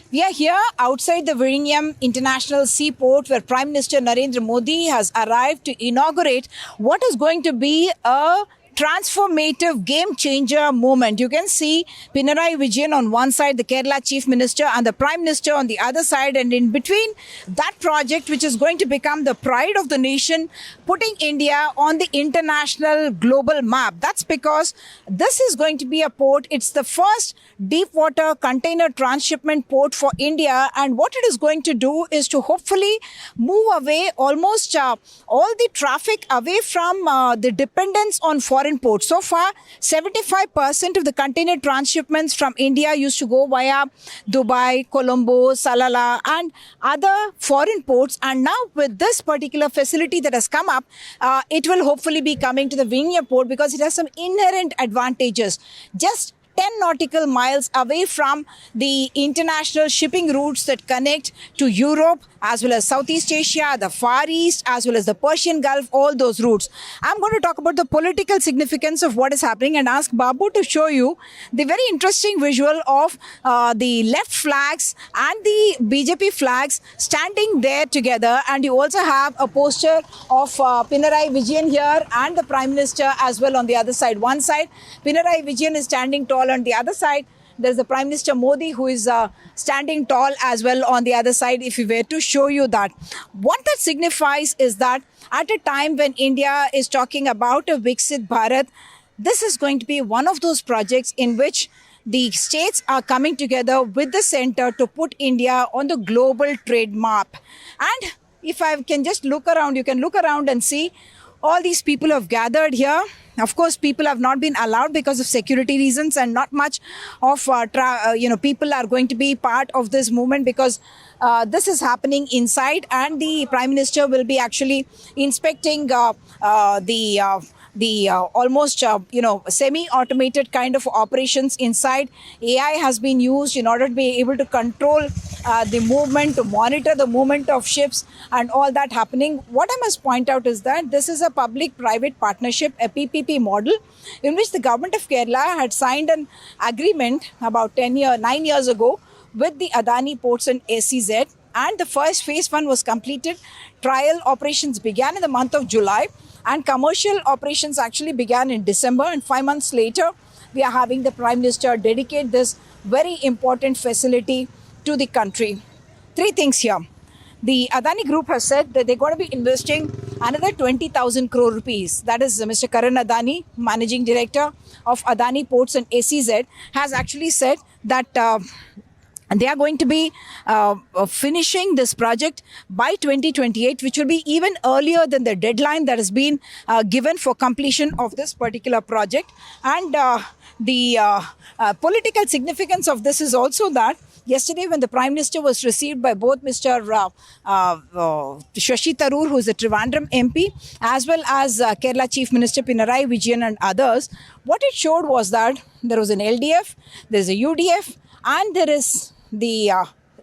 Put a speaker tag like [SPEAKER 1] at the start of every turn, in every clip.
[SPEAKER 1] We are here outside the Vizhinjam International Seaport where Prime Minister Narendra Modi has arrived to inaugurate what is going to be a transformative game changer moment. You can see Pinarayi Vijayan on one side, the Kerala Chief Minister, and the Prime Minister on the other side, and in between that project which is going to become the pride of the nation, putting India on the international global map. That's because this is going to be a port. It's the first deep water container transshipment port for India, and what it is going to do is to hopefully move away almost all the traffic away from the dependence on foreign ports. So far, 75% of the container transshipments from India used to go via Dubai, Colombo, Salalah and other foreign ports, and now with this particular facility that has come up, it will hopefully be coming to the Vizhinjam port because it has some inherent advantages. Just 10 nautical miles away from the international shipping routes that connect to Europe as well as Southeast Asia, the Far East, as well as the Persian Gulf, all those routes. I'm going to talk about the political significance of what is happening and ask Babu to show you the very interesting visual of the left flags and the BJP flags standing there together. And you also have a poster of Pinarayi Vijayan here and the Prime Minister as well on the other side. One side, Pinarayi Vijayan is standing tall. On the other side, there's the Prime Minister Modi who is standing tall as well on the other side, if we were to show you that. What that signifies is that at a time when India is talking about a Viksit Bharat, this is going to be one of those projects in which the states are coming together with the center to put India on the global trade map. And if I can just look around, you can look around and see all these people have gathered here. Of course, people have not been allowed because of security reasons, and not much of people are going to be part of this movement because this is happening inside, and the Prime Minister will be actually inspecting the almost semi-automated kind of operations inside. AI has been used in order to be able to control the movement, to monitor the movement of ships and all that happening. What I must point out is that this is a public-private partnership, a PPP model, in which the government of Kerala had signed an agreement about 9 years ago with the Adani Ports and SEZ, and the first phase 1 was completed. Trial operations began in the month of July, and commercial operations actually began in December, and 5 months later, we are having the Prime Minister dedicate this very important facility to the country. 3 things here. The Adani Group has said that they're going to be investing another 20,000 crore rupees. That is Mr. Karan Adani, Managing Director of Adani Ports and SEZ, has actually said that and they are going to be finishing this project by 2028, which will be even earlier than the deadline that has been given for completion of this particular project. And the political significance of this is also that yesterday when the Prime Minister was received by both Mr. Shashi Tharoor, who is a Trivandrum MP, as well as Kerala Chief Minister Pinarayi Vijayan and others, what it showed was that there was an LDF, there's a UDF, and there is the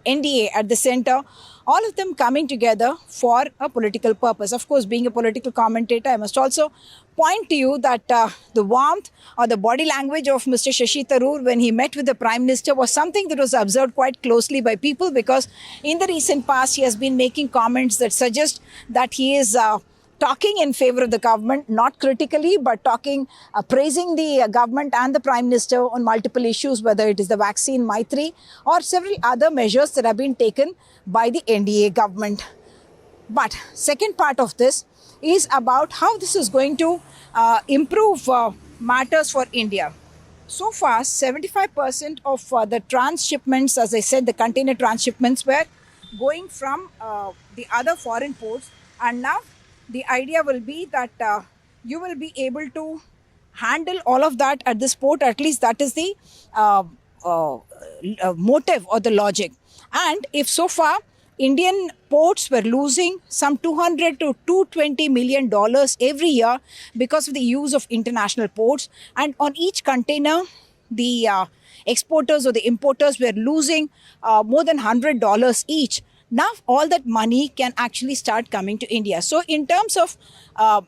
[SPEAKER 1] NDA at the center, all of them coming together for a political purpose. Of course, being a political commentator, I must also point to you that the warmth or the body language of Mr. Shashi Tharoor when he met with the Prime Minister was something that was observed quite closely by people, because in the recent past, he has been making comments that suggest that he is talking in favor of the government, not critically, but talking, praising the government and the Prime Minister on multiple issues, whether it is the vaccine Maitri or several other measures that have been taken by the NDA government. But second part of this is about how this is going to improve matters for India. So far, 75% of the transshipments, as I said, the container transshipments were going from the other foreign ports, and now the idea will be that you will be able to handle all of that at this port. At least that is the motive or the logic. And if so far Indian ports were losing some $200 to $220 million every year because of the use of international ports, and on each container the exporters or the importers were losing more than $100 each. Now all that money can actually start coming to India. So in terms of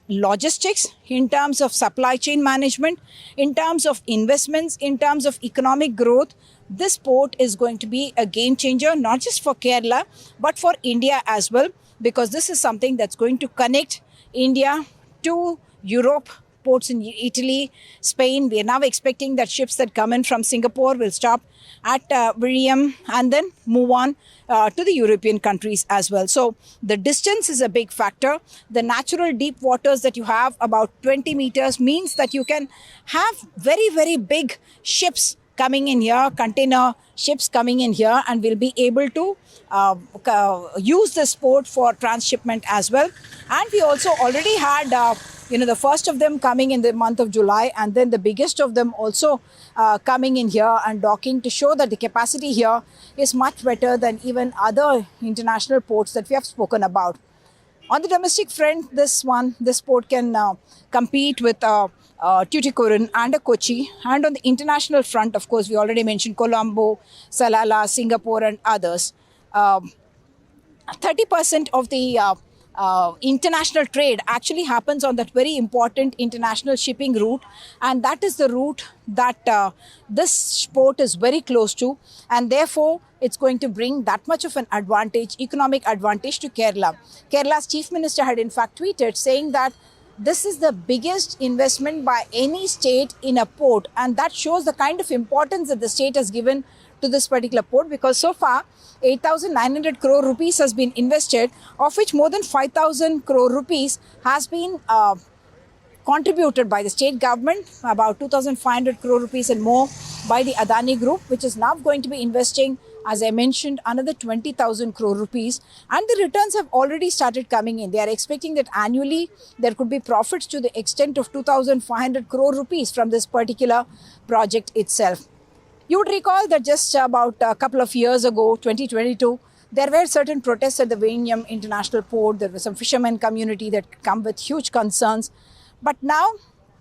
[SPEAKER 1] logistics, in terms of supply chain management, in terms of investments, in terms of economic growth, this port is going to be a game changer, not just for Kerala, but for India as well, because this is something that's going to connect India to Europe, ports in Italy, Spain. We are now expecting that ships that come in from Singapore will stop at Vizhinjam and then move on to the European countries as well. So the distance is a big factor. The natural deep waters that you have, about 20 meters, means that you can have very, very big ships coming in here, container ships coming in here, and we'll be able to use this port for transshipment as well. And we also already had the first of them coming in the month of July, and then the biggest of them also coming in here and docking, to show that the capacity here is much better than even other international ports that we have spoken about. On the domestic front, this port can compete with Tuticorin and Kochi. And on the international front, of course, we already mentioned Colombo, Salalah, Singapore and others. 30% of the international trade actually happens on that very important international shipping route, and that is the route that this port is very close to, and therefore it's going to bring that much of an advantage, economic advantage, to Kerala. Kerala's Chief Minister had in fact tweeted saying that this is the biggest investment by any state in a port, and that shows the kind of importance that the state has given to this particular port, because so far 8,900 crore rupees has been invested, of which more than 5,000 crore rupees has been contributed by the state government, about 2,500 crore rupees and more by the Adani Group, which is now going to be investing, as I mentioned, another 20,000 crore rupees. And the returns have already started coming in. They are expecting that annually there could be profits to the extent of 2,500 crore rupees from this particular project itself. You would recall that just about a couple of years ago, 2022, there were certain protests at the Vizhinjam International Port. There was some fishermen community that come with huge concerns. But now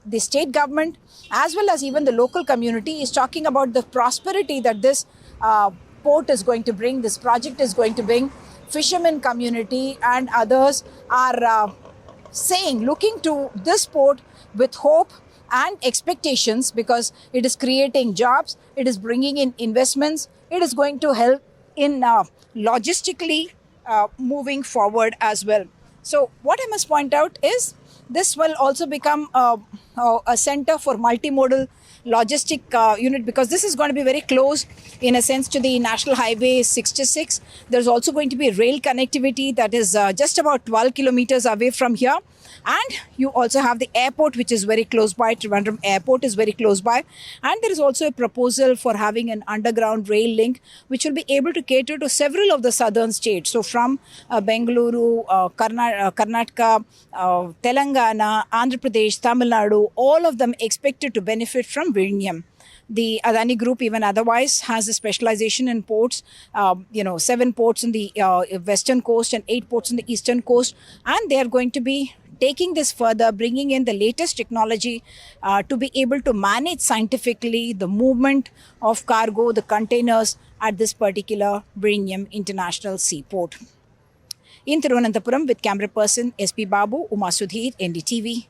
[SPEAKER 1] the state government, as well as even the local community, is talking about the prosperity that this port is going to bring, this project is going to bring. Fishermen community and others are looking to this port with hope and expectations, because it is creating jobs, it is bringing in investments, it is going to help in logistically moving forward as well. So what I must point out is this will also become a center for multimodal logistic unit, because this is going to be very close in a sense to the National Highway 66. There's also going to be rail connectivity that is just about 12 kilometers away from here. And you also have the airport, which is very close by. Trivandrum Airport is very close by. And there is also a proposal for having an underground rail link, which will be able to cater to several of the southern states. So from Bengaluru, Karnataka, Telangana, Andhra Pradesh, Tamil Nadu, all of them expected to benefit from Vizhinjam. The Adani Group, even otherwise, has a specialization in ports, 7 ports in the western coast and 8 ports in the eastern coast. And they are going to be taking this further, bringing in the latest technology to be able to manage scientifically the movement of cargo, the containers at this particular Vizhinjam International Seaport. In Thiruvananthapuram, with camera person SP Babu, Uma Sudhir, NDTV.